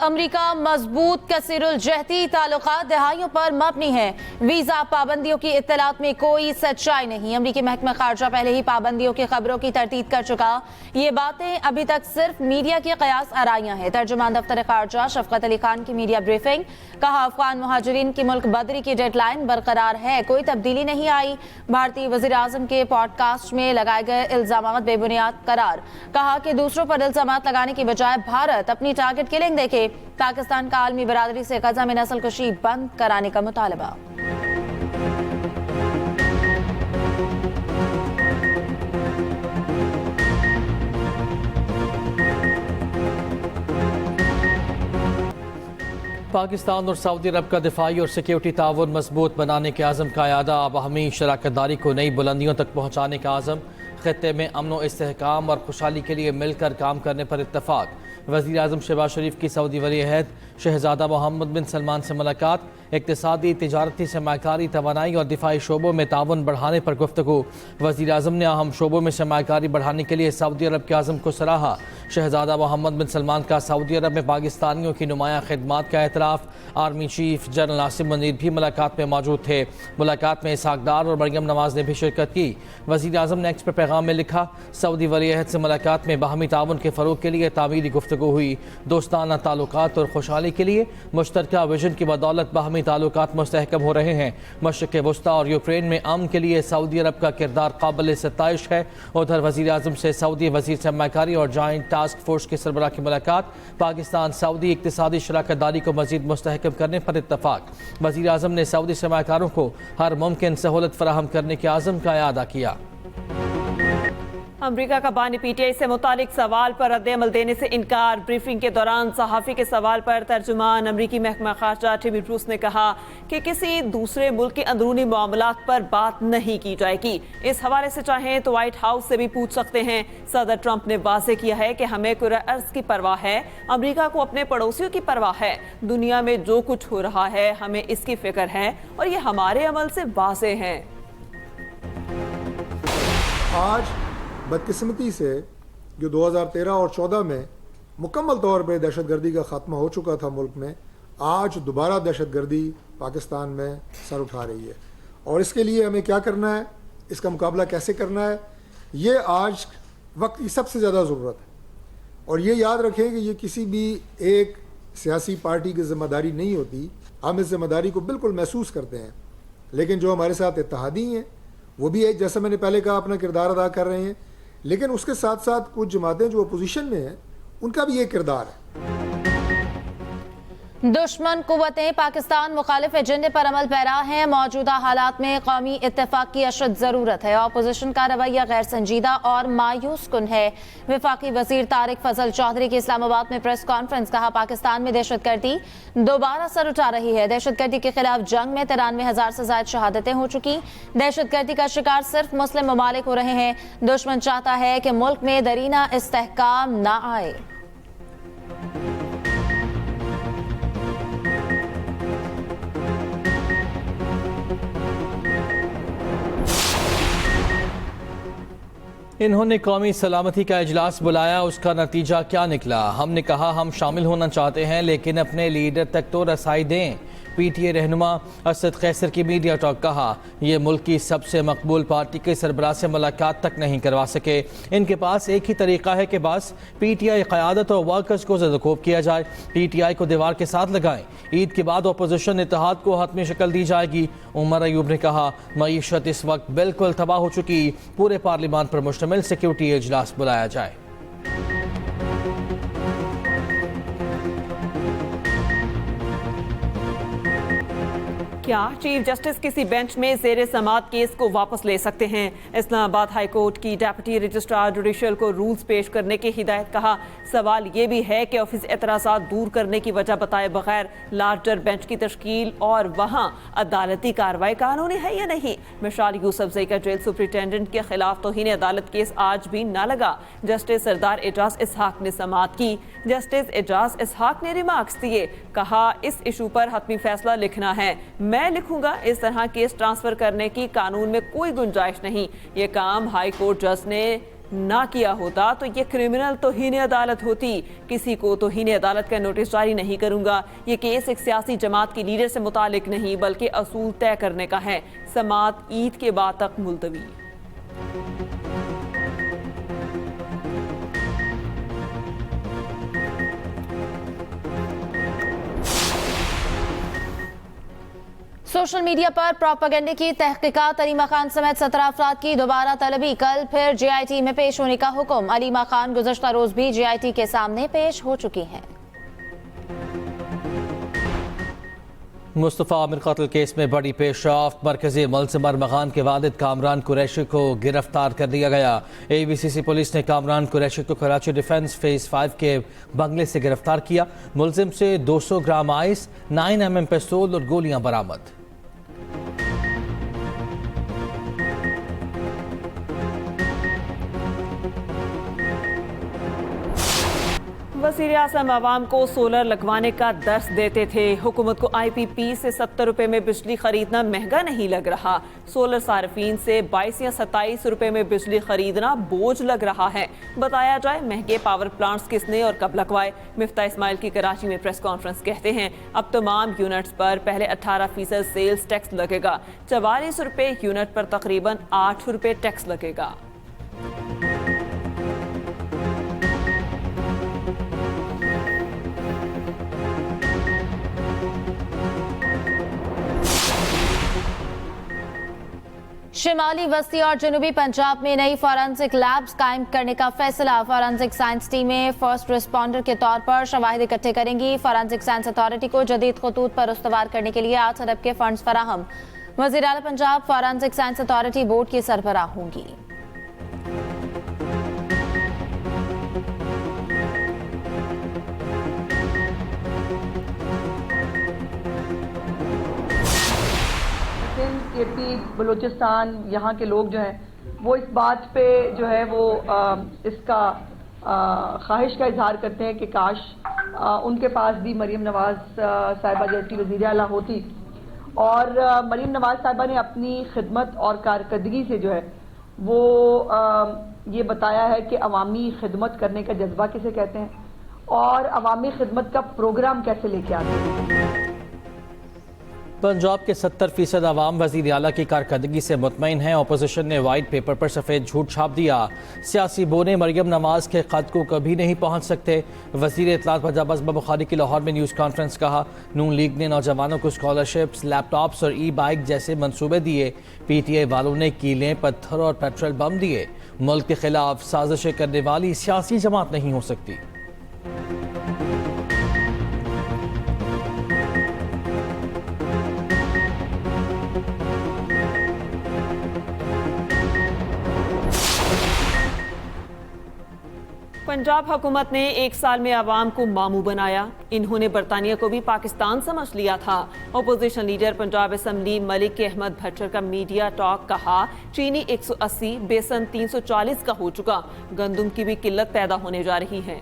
अमरीका मजबूत कसीरुल जहती ताल्लुकात दहाइयों पर मबनी है। वीजा पाबंदियों की इत्तलात में कोई सच्चाई नहीं। अमरीकी महकमा खारजा पहले ही पाबंदियों की खबरों की तरतीब कर चुका। ये बातें अभी तक सिर्फ मीडिया की कयास आराइयां हैं। तर्जुमान दफ्तर खारजा शफकत अली खान की मीडिया ब्रीफिंग। कहा, अफगान मुहाजिरीन की मुल्क बदरी की डेडलाइन बरकरार है, कोई तब्दीली नहीं आई। भारतीय वजीर आजम के पॉडकास्ट में लगाए गए इल्जामात बेबुनियाद करार। कहा कि दूसरों पर इल्जामात लगाने की बजाय भारत अपनी टारगेट किलिंग देखे। पाकिस्तान का आलमी बरादरी से गजा में नस्ल कुशी बंद कराने का मुतालबा। पाकिस्तान और सऊदी अरब का दिफाई और सिक्योरिटी ताउन मजबूत बनाने के आज़म का यादा। बाहमी शराकतदारी को नई बुलंदियों तक पहुँचाने का आज़म। खत्ते में अमन व इस्तेहकाम और खुशहाली के लिए मिलकर काम करने पर इत्तफाक। वज़ीर आज़म शहबाज शरीफ की सऊदी वली अहद शहजादा मोहम्मद बिन सलमान से मुलाकात। इक़्तिसादी, तिजारती, सरमायाकारी, तवानाई और दिफाई शोबों में ताउन बढ़ाने पर गुफ्तगू। वज़ीर आज़म ने अहम शोबों में सरमायाकारी बढ़ाने के लिए सऊदी अरब के आज़म को सराहा। शहजादा मोहम्मद बिन सलमान का सऊदी अरब में पाकिस्तानियों की नुमाया खिदमात का एतराफ़। आर्मी चीफ जनरल नासिम मुनीर भी मुलाकात में मौजूद थे। मुलाकात में इसहाक डार और मरियम नवाज ने भी शिरकत की। वज़ीर आज़म ने एक्स पर पैगाम में लिखा, सऊदी वली अहद से मुलाकात में बाहमी ताउन के फ़रोग़ के लिए तामीरी गुफ्तगू हुई। दोस्ताना ताल्लुकात और खुशहाली के लिए मुश्तरका विजन की बदौलत बाहमी ताल्लुकात मुस्तहकम हो रहे हैं। मशरिक़ वस्ता और यूक्रेन में अमन के लिए सऊदी अरब का किरदार काबिल सताइश है। उधर वज़ीर आज़म से सऊदी वज़ीर सरमायाकारी और जॉइंट टास्क फोर्स के सरबराह की मुलाकात। पाकिस्तान सऊदी इक़्तिसादी शराकतदारी को मज़ीद मुस्तहकम करने पर इत्तफाक। वज़ीर आज़म ने सऊदी सरमायाकारों को हर मुमकिन सहूलत फराहम करने के आज़म का यादा किया। अमरीका का बानी पीटीआई से मुतालिक सवाल पर रद्द-ए-अमल देने से इनकार। ब्रीफिंग के दौरान सहाफ़ी के सवाल पर तर्जुमान अमरीकी महकमा खारजा टिमी ब्रूस ने कहा कि किसी दूसरे मुल्क के अंदरूनी मामलात पर बात नहीं की जाएगी। इस हवाले से चाहें तो व्हाइट हाउस से भी पूछ सकते हैं। सदर ट्रंप ने वाज़ेह किया है कि हमें कुर्रा अर्ज़ की परवाह है, अमरीका को अपने पड़ोसियों की परवाह है। दुनिया में जो कुछ हो रहा है हमें इसकी फिक्र है और ये हमारे अमल से वाज़ेह है। आज बदकिस्मती से जो 2013 और 14 में मुकम्मल तौर पर दहशतगर्दी का ख़ात्मा हो चुका था मुल्क में, आज दोबारा दहशतगर्दी पाकिस्तान में सर उठा रही है। और इसके लिए हमें क्या करना है, इसका मुकाबला कैसे करना है, ये आज वक्त की सबसे ज़्यादा ज़रूरत है। और ये याद रखें कि ये किसी भी एक सियासी पार्टी की ज़िम्मेदारी नहीं होती। हम इस ज़िम्मेदारी को बिल्कुल महसूस करते हैं, लेकिन जो हमारे साथ इत्तेहादी हैं वो भी एक, जैसा मैंने पहले कहा, अपना किरदार अदा कर रहे हैं। लेकिन उसके साथ साथ कुछ जमातें जो अपोजिशन में हैं उनका भी एक किरदार है। दुश्मन कुव्वतें पाकिस्तान मुखालिफ एजेंडे पर अमल पैरा हैं। मौजूदा हालात में कौमी इत्तेफाक की अशद ज़रूरत है। अपोजिशन का रवैया गैर संजीदा और मायूस कुन है। वफाकी वजीर तारिक फजल चौधरी की इस्लामाबाद में प्रेस कॉन्फ्रेंस। कहा, पाकिस्तान में दहशतगर्दी दोबारा सर उठा रही है। दहशतगर्दी के खिलाफ जंग में 93,000 से ज्यादा शहादतें हो चुकी। दहशतगर्दी का शिकार सिर्फ मुस्लिम ममालिक हो रहे हैं। दुश्मन चाहता है कि मुल्क में दरीना इस्तेहकाम ना आए। इन्होंने कौमी सलामती का इजलास बुलाया, उसका नतीजा क्या निकला? हमने कहा हम शामिल होना चाहते हैं लेकिन अपने लीडर तक तो रसाई दें। पीटीए रहनुमा असद कैसर की मीडिया टॉक। कहा, यह मुल्क की सबसे मकबूल पार्टी के सरबराह से मुलाकात तक नहीं करवा सके। इनके पास एक ही तरीका है कि बस पीटीआई क़यादत और वर्कर्स को ज़दकोब किया जाए, पीटीआई को दीवार के साथ लगाएं। ईद के बाद अपोजिशन इत्तेहाद को हतमी शक्ल दी जाएगी। उमर अयूब ने कहा, मईशत इस वक्त बिल्कुल तबाह हो चुकी, पूरे पार्लियामान पर मुश्तमिल सिक्योरिटी इजलास बुलाया जाए। क्या चीफ जस्टिस किसी बेंच में ज़ेरे समात केस को वापस ले सकते हैं? इस्लामाबाद हाई कोर्ट की डेप्यूटी रजिस्ट्रार जुडिशल को रूल्स पेश करने की हिदायत। कहा, सवाल ये भी है कि ऑफिस एतराज़ात दूर करने की वजह बताए बगैर लार्जर बेंच की तश्कील और वहाँ अदालती कार्रवाई कानूनी है या नहीं। मिसाल यूसुफजई का जेल सुप्रिटेंडेंट के खिलाफ तौहीन अदालत केस आज भी ना लगा। जस्टिस सरदार एजाज इसहाक ने समात की। जस्टिस एजाज इसहाक ने रिमार्क्स दिए। कहा, इस इशू पर हतमी फैसला लिखना है, मैं लिखूंगा। इस तरह केस ट्रांसफर करने की कानून में कोई गुंजाइश नहीं। ये काम हाई कोर्ट जज ने ना किया होता तो ये क्रिमिनल तौहीन अदालत होती। किसी को तौहीन अदालत का नोटिस जारी नहीं करूंगा। ये केस एक सियासी जमात की लीडर से मुतालिक नहीं बल्कि असूल तय करने का है। समात ईद के बाद तक मुलतवी। सोशल मीडिया पर प्रोपेगेंडे की तहकीकात, अलीमा खान समेत 17 अफराद की दोबारा तलबी। कल फिर JIT में पेश होने का हुक्म। अलीमा खान गुज़श्ता रोज भी JIT के सामने पेश हो चुकी हैं। मुस्तफ़ा आमिर कत्ल केस में बड़ी पेशरफ्त। मरकजी मुलज़िम अरमग़ान के वालिद कामरान कुरैशी को गिरफ्तार कर लिया गया। ABCC पुलिस ने कामरान कुरैशी को कराची डिफेंस फेज़ 5 के बंगले से गिरफ्तार किया। मुलज़िम से 200 ग्राम आइस, 9mm पिस्तौल और गोलियां बरामद। वज़ीर आज़म आवाम को सोलर लगवाने का दर्स देते थे। हुकूमत को IPP से 70 रुपए में बिजली खरीदना महंगा नहीं लग रहा। सोलर सार्फिन से 22 या 27 रुपए में बिजली खरीदना बोझ लग रहा है। बताया जाए महंगे पावर प्लांट्स किसने और कब लगवाए। मिफ्ता इस्माइल की कराची में प्रेस कॉन्फ्रेंस कहते हैं अब तमाम यूनिट्स पर पहले 18% सेल्स टैक्स लगेगा। 44 रुपए यूनिट पर तकरीबन 8 रुपए टैक्स लगेगा। शिमाली वस्ती और जनूबी पंजाब में नई फॉरेंसिक लैब्स कायम करने का फैसला। फॉरेंसिक साइंस टीमें फर्स्ट रिस्पॉन्डर के तौर पर शवाहिद इकट्ठे करेंगी। फॉरेंसिक साइंस अथॉरिटी को जदीद खतूत पर उस्तवार करने के लिए 8 अरब के फंड्स फराहम। वज़ीर आला Punjab forensic science authority board की सरबराह होंगी। KP बलूचिस्तान यहाँ के लोग जो हैं वो इस बात पे जो है वो इसका ख्वाहिश का इजहार करते हैं कि काश उनके पास भी मरीम नवाज साहिबा जैसी वज़ीर आला होती। और मरीम नवाज साहिबा ने अपनी खिदमत और कारकर्दगी से जो है वो ये बताया है कि अवामी खिदमत करने का जज्बा किसे कहते हैं और अवामी खिदमत का प्रोग्राम कैसे लेके आते हैं। पंजाब के 70% आवाम वज़ीर आला की कारकर्दगी से मुतमईन हैं। अपोजिशन ने वाइट पेपर पर सफ़ेद झूठ छाप दिया। सियासी बोने मरियम नवाज के ख़त को कभी नहीं पहुँच सकते। वज़ीर इत्तलात पंजाब अज़मा बुखारी की लाहौर में न्यूज़ कॉन्फ्रेंस कहा नून लीग ने नौजवानों को स्कॉलरशिप्स, लैपटॉप्स और ई-बाइक जैसे मनसूबे दिए। PTI वालों ने कीलें, पत्थर और पेट्रोल बम दिए। मुल्क के खिलाफ साजिशें करने वाली सियासी जमात नहीं हो सकती। पंजाब हुकूमत ने 1 साल में आवाम को मामू बनाया। इन्होंने बरतानिया को भी पाकिस्तान समझ लिया था। Opposition leader Punjab assembly Malik Ahmad Bhattar का मीडिया टॉक कहा चीनी 180, बेसन 340 का हो चुका। गंदम की भी किल्लत पैदा होने जा रही है।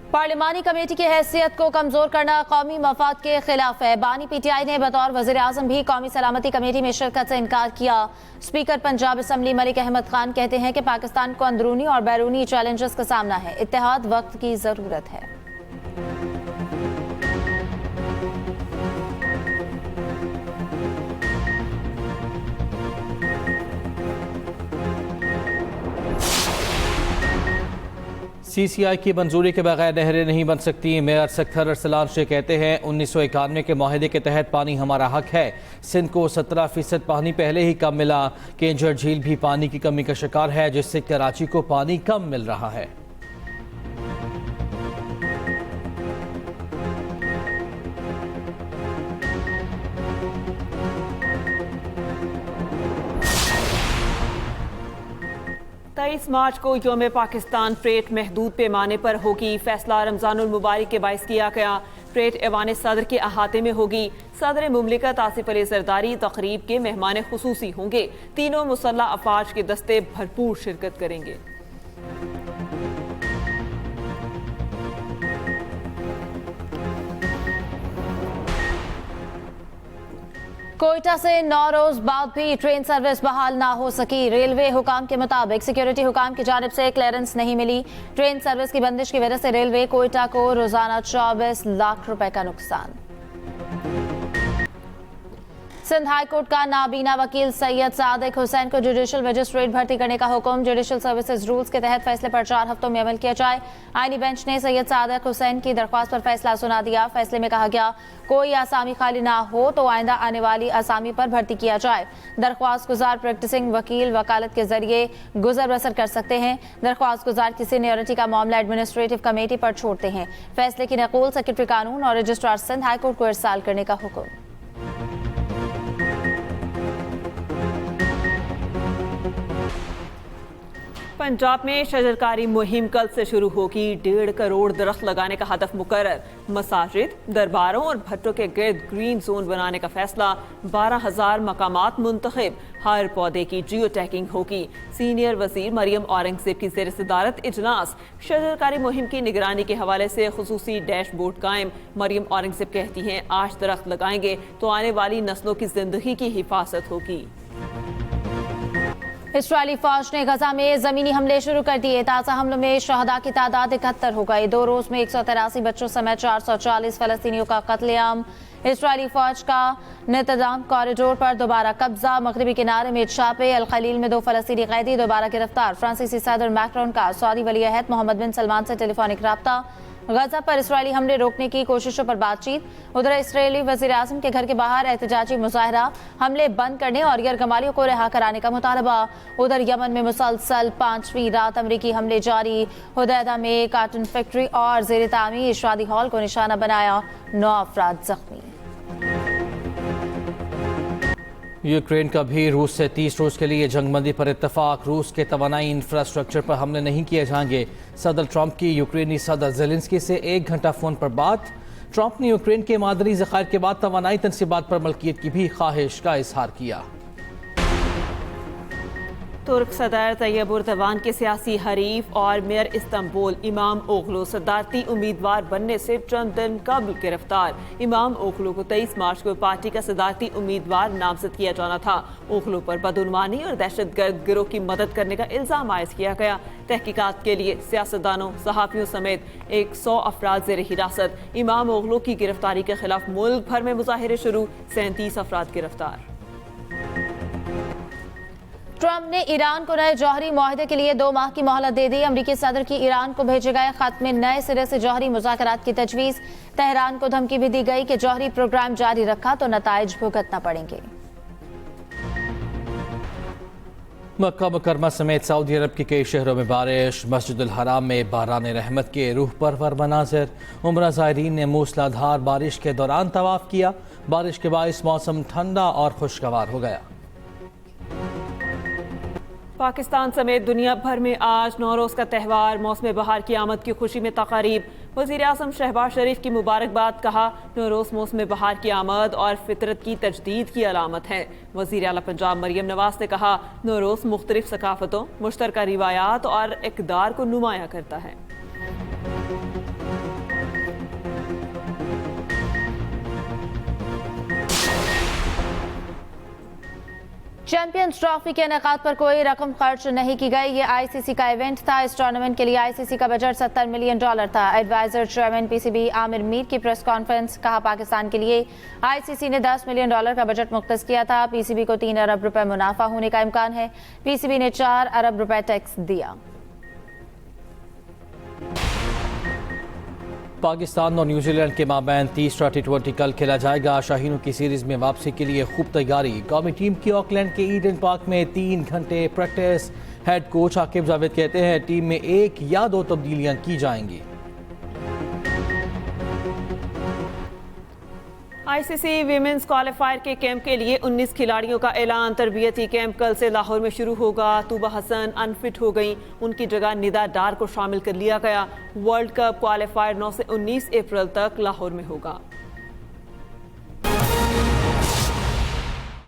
पार्लिमानी कमेटी की हैसियत को कमजोर करना कौमी मफाद के खिलाफ है। बानी PTI ने बतौर वज़ीर आज़म भी कौमी सलामती कमेटी में शिरकत से इनकार किया। स्पीकर पंजाब असम्बली मलिक अहमद खान कहते हैं कि पाकिस्तान को अंदरूनी और बैरूनी चैलेंजेस का सामना है। इत्तेहाद वक्त की जरूरत है। CCI की मंजूरी के बगैर नहरें नहीं बन सकती। मेयर सख्तर अरसलान शेख कहते हैं 1991 के माहिदे के तहत पानी हमारा हक है। सिंध को 17% पानी पहले ही कम मिला। केंजर झील भी पानी की कमी का शिकार है जिससे कराची को पानी कम मिल रहा है। मार्च को यौम पाकिस्तान परेड महदूद पैमाने पर होगी। फैसला रमजानुल मुबारक के बाइस किया गया। परेड ऐवान सदर के अहाते में होगी। सदर मुमलिकत आसिफ अली जरदारी तकरीब के मेहमान खुसूसी होंगे। तीनों मुसल्लह अफवाज के दस्ते भरपूर शिरकत करेंगे। कोयटा से 9 रोज बाद भी ट्रेन सर्विस बहाल ना हो सकी। रेलवे हुकाम के मुताबिक सिक्योरिटी हुकाम की जानिब से क्लियरेंस नहीं मिली। ट्रेन सर्विस की बंदिश की वजह से रेलवे कोयटा को रोजाना 24 लाख रुपए का नुकसान। सिंध हाई कोर्ट का नाबीना वकील सैयद सादिक हुसैन को जुडिशल मजिस्ट्रेट भर्ती करने का हुक्म। जुडिशल सर्विसेज रूल्स के तहत फैसले पर 4 हफ्तों में अमल किया जाए। आईनी बेंच ने सैयद सादिक हुसैन की दरख्वास्त पर फैसला सुना दिया। फैसले में कहा गया कोई आसामी खाली ना हो तो आइंदा आने वाली आसामी पर भर्ती किया जाए। दरख्वास्त गुजार प्रैक्टिसिंग वकील वकालत के जरिए गुजर बसर कर सकते हैं। दरख्वास्त गुजार की सीनियरिटी का मामला एडमिनिस्ट्रेटिव कमेटी पर छोड़ते हैं। फैसले की नकूल सेक्रेटरी कानून और रजिस्ट्रार सिंध हाई कोर्ट को इरसाल करने का हुक्म। पंजाब में शजरकारी मुहिम कल से शुरू होगी। 1.5 करोड़ दरख्त लगाने का हदफ मुकर्रर। मसाजिद, दरबारों और भट्टों के गिर्द ग्रीन जोन बनाने का फैसला। 12,000 मकामात मुंतखब। हर पौधे की जियो टैगिंग होगी। सीनियर वजीर मरियम औरंगजेब की ज़ेर सदारत इजलास। शजरकारी मुहिम की निगरानी के हवाले से खुसूसी डैशबोर्ड कायम। मरियम औरंगजेब कहती हैं आज दरख्त लगाएंगे तो आने वाली नस्लों की जिंदगी की हिफाजत होगी। इस्राएली फौज ने गजा में जमीनी हमले शुरू कर दिए। ताज़ा हमलों में शहदा की तादाद 71 हो गई। 2 रोज में 183 बच्चों समेत 440 फलस्तीनियों का कत्लेआम। इस्राएली फौज का नितजाम कॉरिडोर पर दोबारा कब्जा। मगरबी किनारे में छापे। अल खलील में 2 फलस्तीनी कैदी दोबारा गिरफ्तार। फ्रांसीसी सदर मैक्रोन का सऊदी वली अहद मोहम्मद बिन सलमान से टेलीफोनिक राब्ता। गजा पर इस्राएली हमले रोकने की कोशिशों पर बातचीत। उधर इस्राएली वज़ीर आज़म के घर के बाहर एहतजाजी मुजाहरा। हमले बंद करने और यरगमालियों को रिहा कराने का मुतालबा। उधर यमन में मुसलसल 5वीं रात अमरीकी हमले जारी। हुदैदा में कार्टन फैक्ट्री और ज़ेर तामीर शादी हॉल को निशाना बनाया। 9 अफराद जख्मी। यूक्रेन का भी रूस से 30 रोज के लिए जंगबंदी पर इत्तेफाक। रूस के तवानाई इंफ्रास्ट्रक्चर पर हमले नहीं किए जाएंगे। सदर ट्रंप की यूक्रेनी सदर ज़ेलेंस्की से 1 घंटा फोन पर बात। ट्रंप ने यूक्रेन के मादनी ज़खायर के बाद तवानाई तनसीबात पर मलकियत की भी ख्वाहिश का इजहार किया। तुर्क सदर तैयब उर्दवान के सियासी हरीफ और मेयर इस्तांबुल इमाम ओगलू सदारती उम्मीदवार बनने से चंद दिन कबल गिरफ्तार। इमाम ओगलू को 23 मार्च को पार्टी का सदारती उम्मीदवार नामजद किया जाना था। ओगलू पर बदउनवानी और दहशतगर्द गिरोह की मदद करने का इल्जाम आयद किया गया। तहकीकात के लिए सियासतदानों, सहाफियों समेत 100 अफराद ज़ेर हिरासत। इमाम ओगलू की गिरफ्तारी के खिलाफ मुल्क भर में मुजाहिरे शुरू। 37 अफराद गिरफ्तार। ट्रंप ने ईरान को नए जौहरी मुआहदे के लिए 2 माह की मोहलत दे दी। अमरीकी सदर की ईरान को भेजे गए खत में नए सिरे से जौहरी मुज़ाकरात की तजवीज़। तेहरान को धमकी भी दी गई कि जौहरी प्रोग्राम जारी रखा तो नताइज भुगतना पड़ेंगे। मक्का मुकरमा समेत सऊदी अरब के कई शहरों में बारिश। मस्जिदुल हराम में बारान रहमत के रूह परवर मनाज़िर। उम्रा ज़ायरीन ने मूसलाधार बारिश के दौरान तवाफ किया। बारिश के बाइस मौसम ठंडा और खुशगवार हो गया। पाकिस्तान समेत दुनिया भर में आज नौरोज का त्यौहार। मौसम बहार की आमद की खुशी में तकारीब। वज़ीर आज़म शहबाज शरीफ की मुबारकबाद। कहा नौरोज मौसम बहार की आमद और फितरत की तजदीद की अलामत है। वज़ीर आला पंजाब मरियम नवाज ने कहा नौरोज मुख्तलिफ सकाफतों, मुश्तरका रिवायात और इक़दार को नुमाया करता है। चैंपियंस ट्रॉफी के इनेकाद पर कोई रकम खर्च नहीं की गई। ये आईसीसी का इवेंट था। इस टूर्नामेंट के लिए आईसीसी का बजट $70 मिलियन था। Advisor chairman PCB Aamir Mir की प्रेस कॉन्फ्रेंस। कहा पाकिस्तान के लिए आईसीसी ने $10 मिलियन का बजट मुख्तस किया था। पीसीबी को 3 अरब रुपए मुनाफा होने का इम्कान है। पीसीबी ने 4 अरब रुपए टैक्स दिया। पाकिस्तान और न्यूजीलैंड के माबैन 30वां T20 कल खेला जाएगा। शाहीनों की सीरीज में वापसी के लिए खूब तैयारी। कौमी टीम की ऑकलैंड के ईडन पार्क में 3 घंटे practice. Head coach Aqib Javed कहते हैं टीम में 1 या 2 तब्दीलियां की जाएंगी। आईसीसी वीमेंस क्वालिफायर के कैंप के लिए 19 खिलाड़ियों का ऐलान। तरबियती कैंप कल से लाहौर में शुरू होगा। तूबा हसन अनफिट हो गई, उनकी जगह निदा डार को शामिल कर लिया गया। वर्ल्ड कप क्वालिफायर 9 से 19 अप्रैल तक लाहौर में होगा।